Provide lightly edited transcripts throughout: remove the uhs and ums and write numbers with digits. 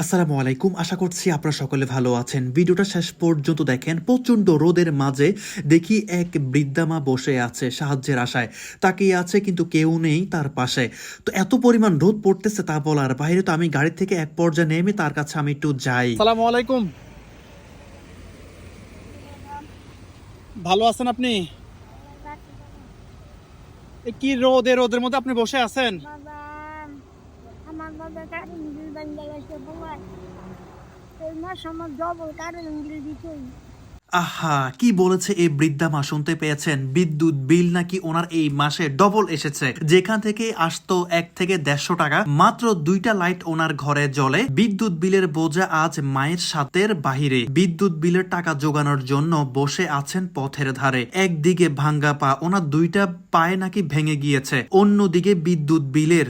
আসসালামু আলাইকুম। আশা করছি আপনারা সকলে ভালো আছেন। ভিডিওটা শেষ পর্যন্ত দেখেন। প্রচণ্ড রোদের মাঝে দেখি এক বৃদ্ধা মা বসে আছে সাহায্যের আশায়। তাকিয়ে আছে কিন্তু কেউ নেই তার পাশে। তো এত পরিমাণ রোদ পড়তেছে তা বলার বাইরে। তো আমি গাড়ি থেকে এক পর্যায়ে নেমে তার কাছে আমি একটু যাই। আসসালামু আলাইকুম। ভালো আছেন আপনি? কি রোদ, এই রোদের মধ্যে আপনি বসে আছেন? বাবা, আমার বাবা কারেন্ট বিল বান্ধা গেছে বাবা। এই মাস আমার ডবল কারেন্ট বিল দিতেই। আহা, কি বলেছে এই বৃদ্ধা মা শুনতে পেয়েছেন? বিদ্যুৎ বিল নাকি ওনার এই মাসে ডবল এসেছে। যেখান থেকে আসতো 1 থেকে 150 টাকা, মাত্র 2টা লাইট ওনার ঘরে জ্বলে। বিদ্যুৎ বিলের বোঝা আজ মায়ের সাতের বাহিরে। বিদ্যুৎ বিলের টাকা জোগানোর জন্য বসে আছেন পথের ধারে। একদিকে ভাঙ্গা পা, ওনার 2টা পায়ে নাকি ভেঙে গিয়েছে। অন্যদিকে বিদ্যুৎ বিলের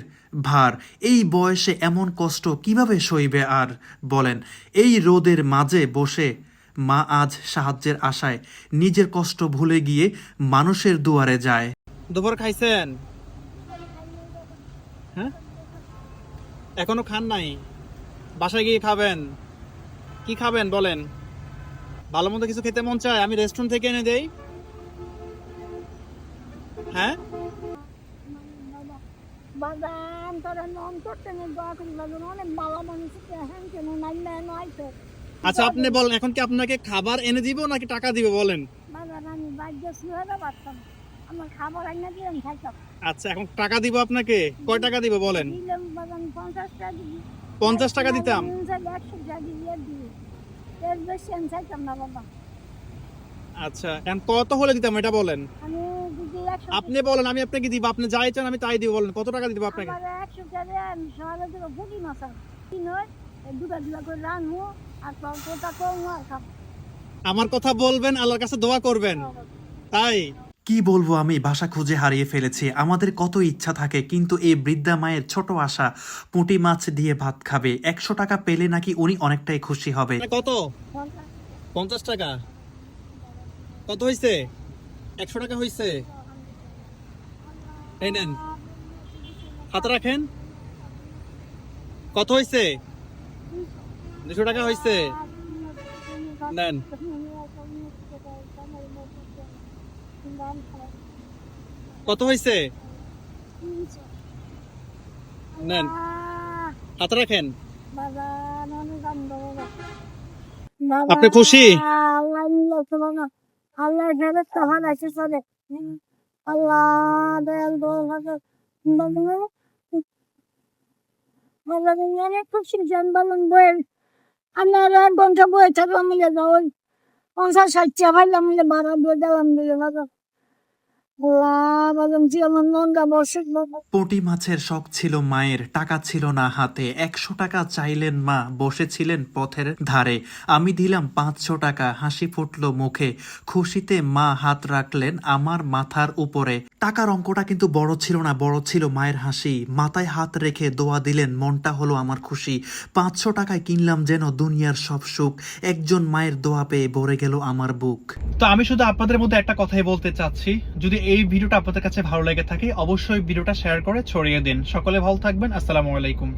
ভার। এই বয়সে এমন কষ্ট কিভাবে সইবে আর বলেন? এই রোদের মাঝে বসে মা আজ সাহায্যের আশায় নিজের কষ্ট ভুলে গিয়ে মানুষের দুয়ারে যায়। দুপুর খাইছেন? হ্যাঁ, এখনো খান নাই? বাসায় গিয়ে খাবেন। কি খাবেন বলেন? ভালো মতো কিছু খেতে মন চায়? আমি রেস্টুরেন্ট থেকে এনে দেই। হ্যাঁ, বাবা, তোরা নন করতে নেই দোয়া করি বাবা, অনেক ভালো মানুষ হ্যাঁ কেন নাই নয় তো। আচ্ছা আপনি বলেন, এখন কি আপনাকে খাবার এনে দিব নাকি টাকা দিব বলেন? বাবা, আমি বাধ্য শুয়ে পারতাম, আমার খাবার আইনা দিয়ে আমি খাইতাম। আচ্ছা এখন টাকা দিব আপনাকে। কয় টাকা দিব বলেন? দিলাম বাবা, আমি 50 টাকা দিবি। 50 টাকা দিতাম। 100 টাকা দিয়ে দিবি, এর বেশি আমি চাইতাম না বাবা। আচ্ছা এখন কত হলে দিতাম এটা বলেন? আমি যদি 100 আপনি বলেন, আমি আপনাকে দিব। আপনি যাই চান আমি তাই দিব। বলেন কত টাকা দিব আপনাকে? আমার 100 টাকা আমি সকালে দেবো পুঁটি মাছ কি নয়, দুটা দুটা করে রানবো আর কোটা কম আর খাবো। আমার কথা বলবেন, আল্লাহর কাছে দোয়া করবেন, তাই। কি বলবো, আমি ভাষা খুঁজে হারিয়ে ফেলেছি। আমাদের কত ইচ্ছা থাকে, কিন্তু এই বৃদ্ধা মায়ের ছোট আশা পুঁটি মাছ দিয়ে ভাত খাবে। 100 টাকা পেলে নাকি উনি অনেকটাই খুশি হবে। কত? 50 টাকা। কত হয়েছে? 100 টাকা হয়েছে। এই নেন, হাতে রাখেন। কত হয়েছে? 200 টাকা হয়েছে। নেন। কত হয়েছে? নেন, হাতে রাখেন। আপনি খুশি? আল্লাহ ফেরত তখন আছে চলে। আল্লাহ দয়াল অনেক খুশি জন বলুন বইয়ের আপনার 1 ঘন্টা বই থাকলাম মিলে যাও 50-60 ভাইলাম মিলে ভাড়া বই দিলাম মিলে ভাড়া। আল্লাহ বলুন জীবন নন্দা বসে পুঁটি মাছের শখ ছিল মায়ের, টাকা ছিল না হাতে। 100 টাকা চাইলেন মা, বসেছিলেন পথের ধারে। আমি দিলাম 500 টাকা, হাসি ফুটলো মুখে। খুশিতে মা হাত রাখলেন আমার মাথার উপরে। টাকার অঙ্কটা কিন্তু বড় ছিল না, বড় ছিল মায়ের হাসি। মাথায় হাত রেখে দোয়া দিলেন, মনটা হলো আমার খুশি। 500 টাকায় কিনলাম যেন দুনিয়ার সব সুখ। একজন মায়ের দোয়া পেয়ে ভরে গেল আমার বুক। তো আমি শুধু আপনাদের মধ্যে একটা কথাই বলতে চাচ্ছি, যদি এই ভিডিওটা আপনাদের কাছে ভালো লেগে থাকে অবশ্যই ভিডিওটা শেয়ার করে ছড়িয়ে দিন। সকলে ভালো থাকবেন। আসসালামু আলাইকুম।